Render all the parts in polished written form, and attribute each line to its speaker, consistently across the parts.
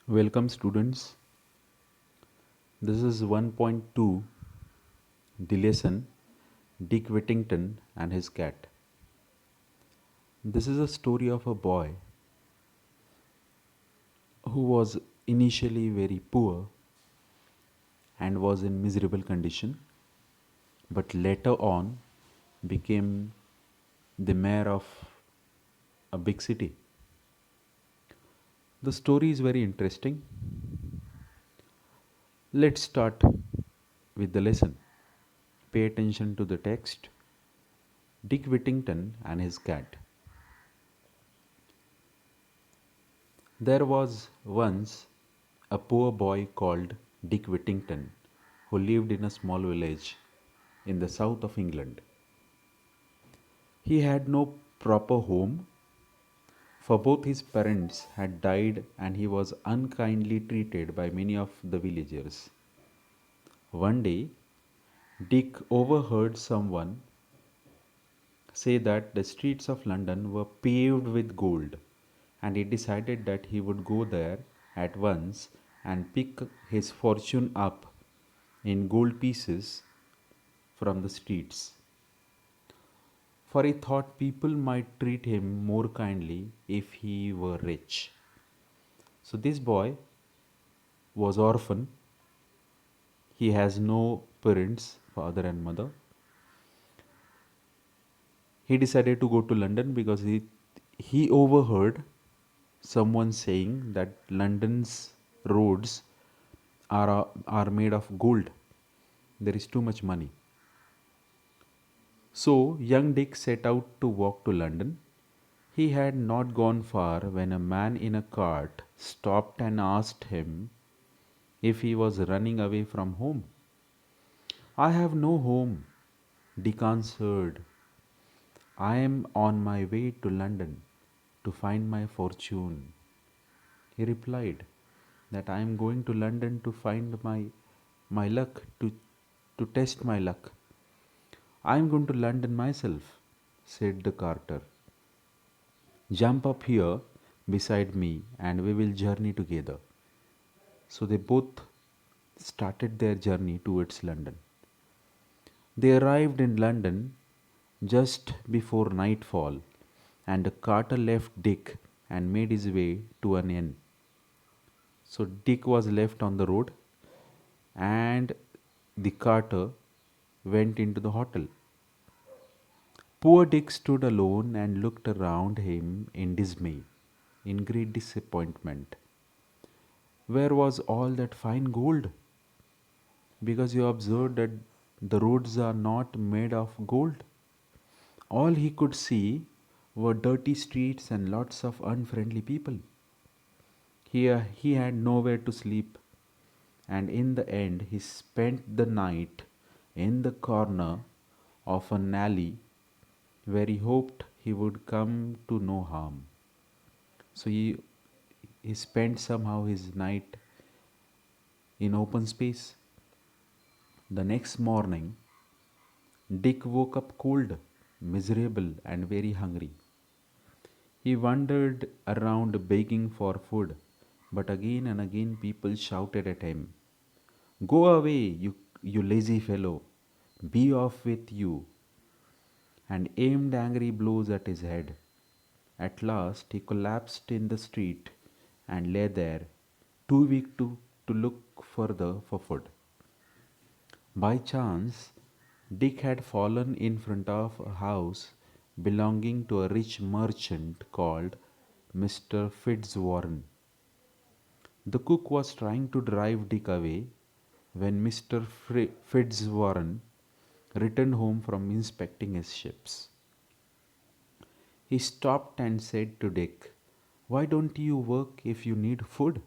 Speaker 1: Welcome students. This is 1.2, the lesson Dick Whittington and his cat. This is a story of a boy who was initially very poor and was in miserable condition, but later on became the mayor of a big city. The story is very interesting. Let's start with the lesson. Pay attention to the text. Dick Whittington and his cat. There was once a poor boy called Dick Whittington who lived in a small village in the south of England. He had no proper home, for both his parents had died and he was unkindly treated by many of the villagers. One day, Dick overheard someone say that the streets of London were paved with gold, and he decided that he would go there at once and pick his fortune up in gold pieces from the streets. For he thought people might treat him more kindly if he were rich. So this boy was orphan. He has no parents, father and mother. He decided to go to London because he overheard someone saying that London's roads are made of gold. There is too much money. So young Dick set out to walk to London. He had not gone far when a man in a cart stopped and asked him if he was running away from home. I have no home, Dick answered. I am on my way to London to find my fortune. He replied that I am going to London to find my luck, to test my luck. I am going to London myself, said the carter. Jump up here beside me and we will journey together. So they both started their journey towards London. They arrived in London just before nightfall, and the carter left Dick and made his way to an inn. So Dick was left on the road, and the carter went into the hotel. Poor Dick stood alone and looked around him in dismay, in great disappointment. Where was all that fine gold? Because you observed that the roads are not made of gold. All he could see were dirty streets and lots of unfriendly people. He had nowhere to sleep, and in the end, he spent the night in the corner of an alley where he hoped he would come to no harm. So he spent somehow his night in open space. The next morning, Dick woke up cold, miserable, and very hungry. He wandered around begging for food, but again and again people shouted at him, go away, you lazy fellow! Be off with you! And aimed angry blows at his head. At last he collapsed in the street and lay there, too weak to look further for food. By chance, Dick had fallen in front of a house belonging to a rich merchant called Mr. Fitzwarren. The cook was trying to drive Dick away when Mr. Fitzwarren returned home from inspecting his ships. He stopped and said to Dick, why don't you work if you need food?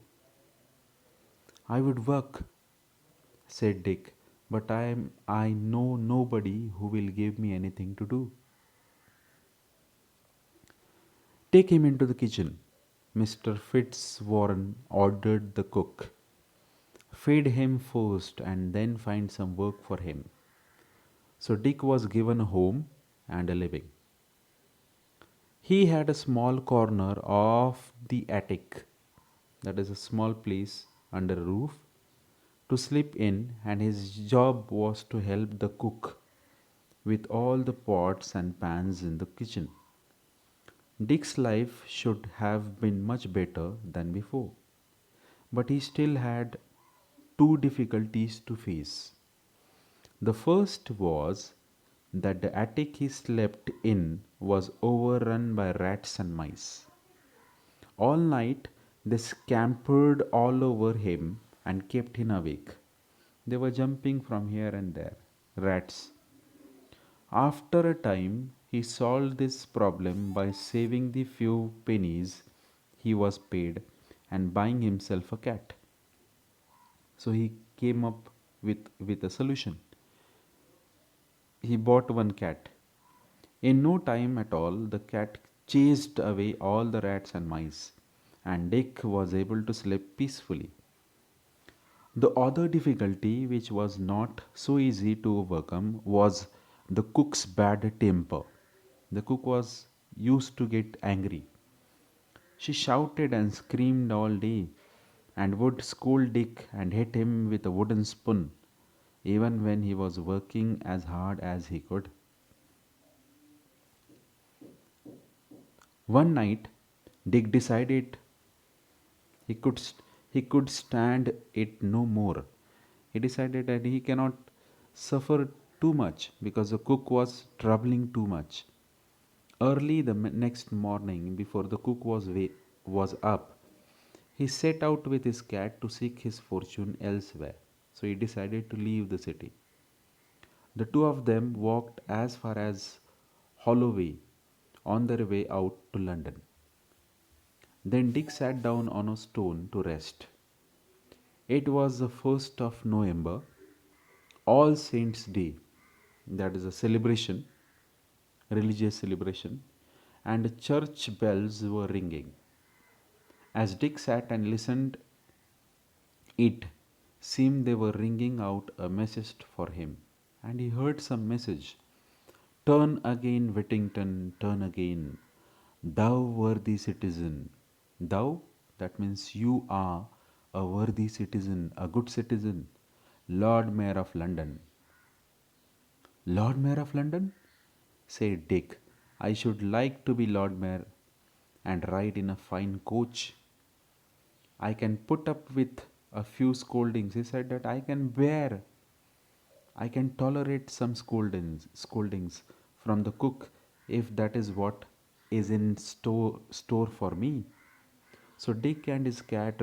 Speaker 1: I would work, said Dick, but I know nobody who will give me anything to do. Take him into the kitchen, Mr. Fitzwarren ordered the cook. Feed him first and then find some work for him. So Dick was given a home and a living. He had a small corner of the attic that is a small place under a roof, to sleep in, and his job was to help the cook with all the pots and pans in the kitchen. Dick's life should have been much better than before, but he still had two difficulties to face. The first was that the attic he slept in was overrun by rats and mice. All night they scampered all over him and kept him awake. They were jumping from here and there. Rats. After a time, he solved this problem by saving the few pennies he was paid and buying himself a cat. So he came up with a solution. He bought one cat. In no time at all, the cat chased away all the rats and mice, and Dick was able to sleep peacefully. The other difficulty, which was not so easy to overcome, was the cook's bad temper. The cook was used to get angry. She shouted and screamed all day and would scold Dick and hit him with a wooden spoon, even when he was working as hard as he could. One night, Dick decided he could he could stand it no more. He decided that he cannot suffer too much because the cook was troubling too much. Early the next morning, before the cook was up, he set out with his cat to seek his fortune elsewhere. So he decided to leave the city. The two of them walked as far as Holloway on their way out to London. Then Dick sat down on a stone to rest. It was the 1st of November, All Saints' Day. That is a celebration, religious celebration, and church bells were ringing. As Dick sat and listened, it seemed they were ringing out a message for him, and he heard some message. Turn again, Whittington, turn again, thou worthy citizen. Thou, that means you are a worthy citizen, a good citizen, Lord Mayor of London. Lord Mayor of London? Said Dick. I should like to be Lord Mayor and ride in a fine coach. I can put up with a few scoldings. He said that I can tolerate some scoldings from the cook if that is what is in store for me. So Dick and his cat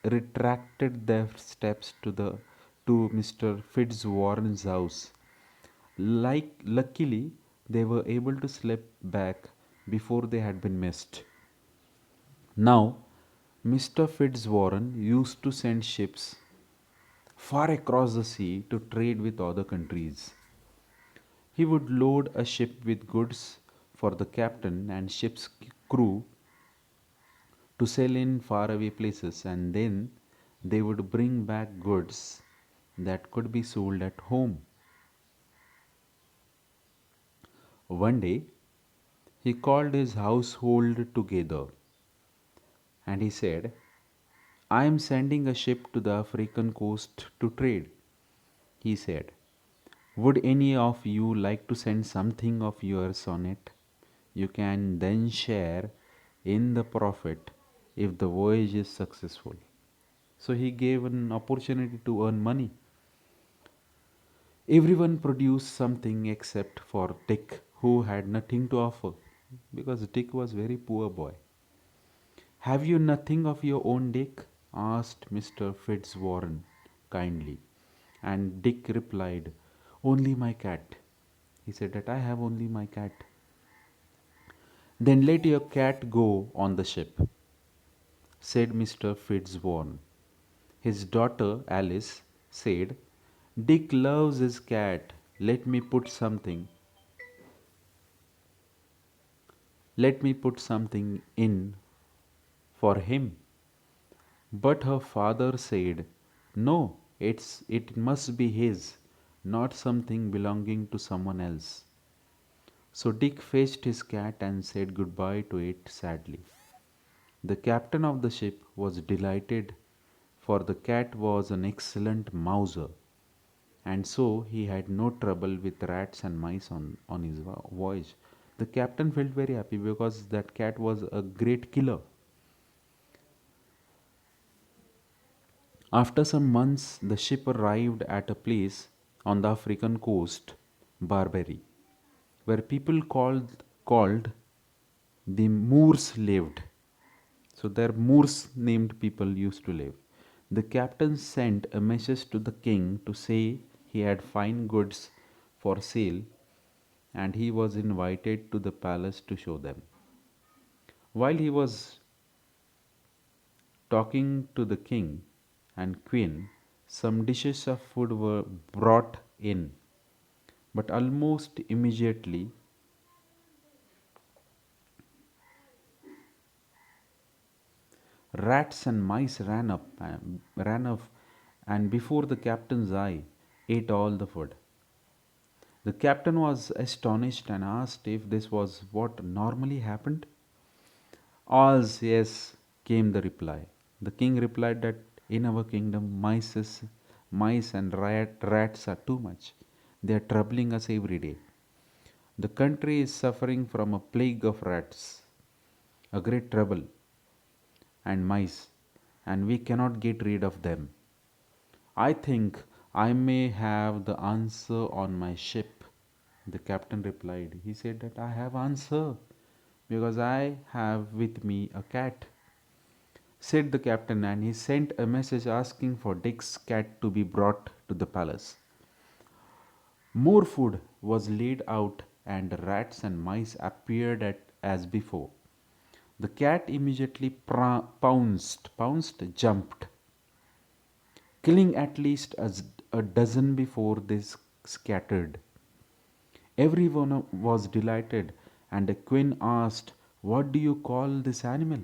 Speaker 1: retracted their steps to Mr. Fitzwarren's house. Luckily, they were able to slip back before they had been missed. Now, Mr. Fitzwarren used to send ships far across the sea to trade with other countries. He would load a ship with goods for the captain and ship's crew to sell in faraway places, and then they would bring back goods that could be sold at home. One day, he called his household together and he said, I am sending a ship to the African coast to trade. He said, would any of you like to send something of yours on it? You can then share in the profit if the voyage is successful. So he gave an opportunity to earn money. Everyone produced something except for Dick, who had nothing to offer because Dick was very poor boy. Have you nothing of your own, Dick? Asked Mr. Fitzwarren kindly. And Dick replied, only my cat. He said that I have only my cat. Then let your cat go on the ship, said Mr. Fitzwarren. His daughter Alice said, Dick loves his cat. Let me put something in for him. But her father said, no, it must be his, not something belonging to someone else. So Dick fetched his cat and said goodbye to it sadly. The captain of the ship was delighted, for the cat was an excellent mouser, and so he had no trouble with rats and mice on his voyage. The captain felt very happy because that cat was a great killer. After some months, the ship arrived at a place on the African coast, Barbary, where people called the Moors lived. So there Moors named people used to live. The captain sent a message to the king to say he had fine goods for sale and he was invited to the palace to show them. While he was talking to the king and queen, some dishes of food were brought in, but almost immediately rats and mice ran up, and before the captain's eye, ate all the food. The captain was astonished and asked if this was what normally happened. All's yes, came the reply. The king replied that in our kingdom, mice and rats are too much. They are troubling us every day. The country is suffering from a plague of rats, a great trouble, and mice, and we cannot get rid of them. I think I may have the answer on my ship. The captain replied. He said that I have answer because I have with me a cat, said the captain, and he sent a message asking for Dick's cat to be brought to the palace. More food was laid out, and rats and mice appeared as before. The cat immediately jumped, killing at least a dozen before they scattered. Everyone was delighted, and the queen asked, "What do you call this animal?"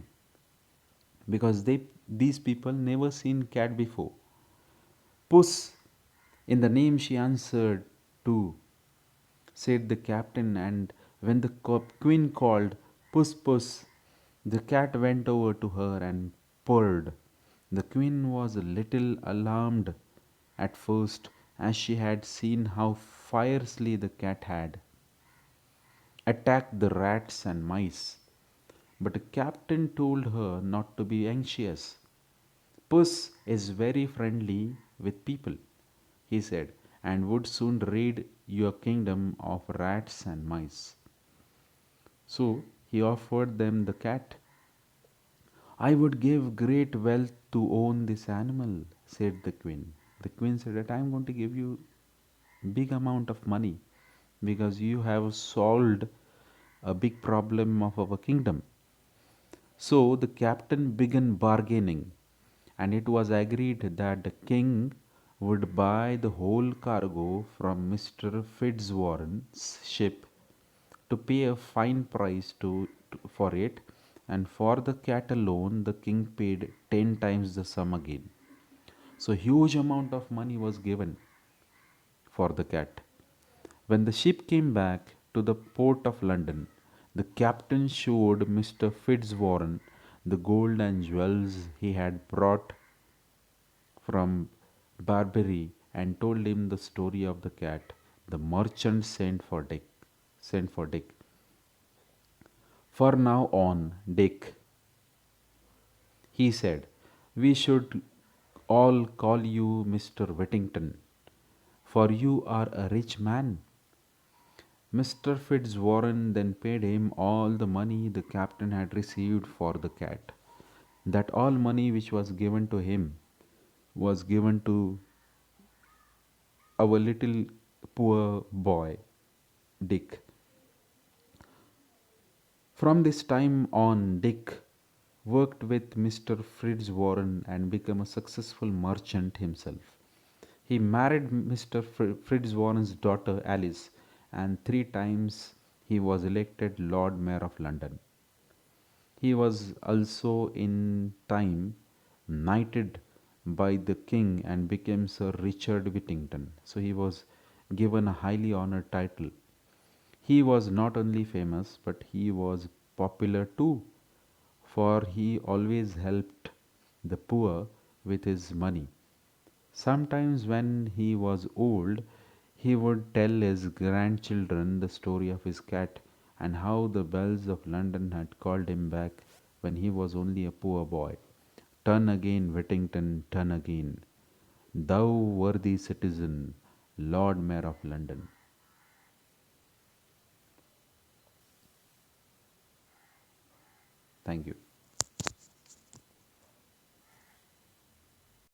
Speaker 1: Because these people never seen cat before. "Puss," in the name she answered too, said the captain, and when the queen called, "Puss, puss," the cat went over to her and purred. The queen was a little alarmed at first, as she had seen how fiercely the cat had attacked the rats and mice. But the captain told her not to be anxious. "Puss is very friendly with people," he said, "and would soon rid your kingdom of rats and mice." So he offered them the cat. "I would give great wealth to own this animal," said the queen. The queen said that I am going to give you big amount of money because you have solved a big problem of our kingdom. So the captain began bargaining, and it was agreed that the king would buy the whole cargo from Mr. Fitzwarren's ship to pay a fine price for it, and for the cat alone, the king paid 10 times the sum again. So, huge amount of money was given for the cat. When the ship came back to the port of London, the captain showed Mr. Fitzwarren the gold and jewels he had brought from Barbary and told him the story of the cat. The merchant sent for Dick. "For now on, Dick," he said, "we should all call you Mr. Whittington, for you are a rich man." Mr. Fitzwarren then paid him all the money the captain had received for the cat. That all money which was given to him was given to our little poor boy, Dick. From this time on, Dick worked with Mr. Fitzwarren and became a successful merchant himself. He married Mr. Fitzwarren's daughter Alice, and 3 times he was elected Lord Mayor of London. He was also in time knighted by the king and became Sir Richard Whittington. So he was given a highly honored title. He was not only famous but he was popular too, for he always helped the poor with his money. Sometimes, when he was old, he would tell his grandchildren the story of his cat and how the bells of London had called him back when he was only a poor boy. Turn again, Whittington, turn again, thou worthy citizen, Lord Mayor of London. Thank you.